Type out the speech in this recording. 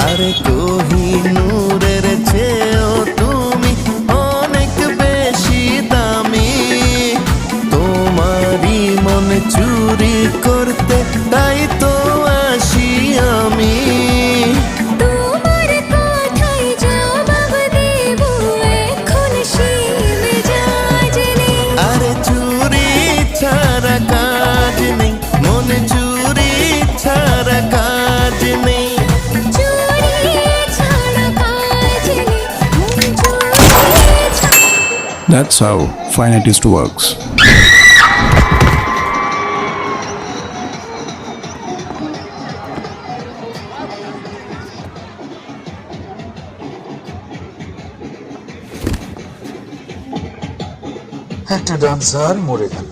আরে কোহিনূরের চেয়েও তুমি অনেক বেশি দামি। তোমারই মন চুরি করতে তাই তো আসি আমি। তোমার কথাই জবাব দেব এখন সেই মেজাজ নেই। আরে চুরি ছাড়া কাজ নেই, মন চুরি ছাড়া কাজ নেই। চুরি ছাড়া কাজ নেই, মন চুরি ছাড়া। That's how fine artist works. একটা ডান্সার মরে গেল।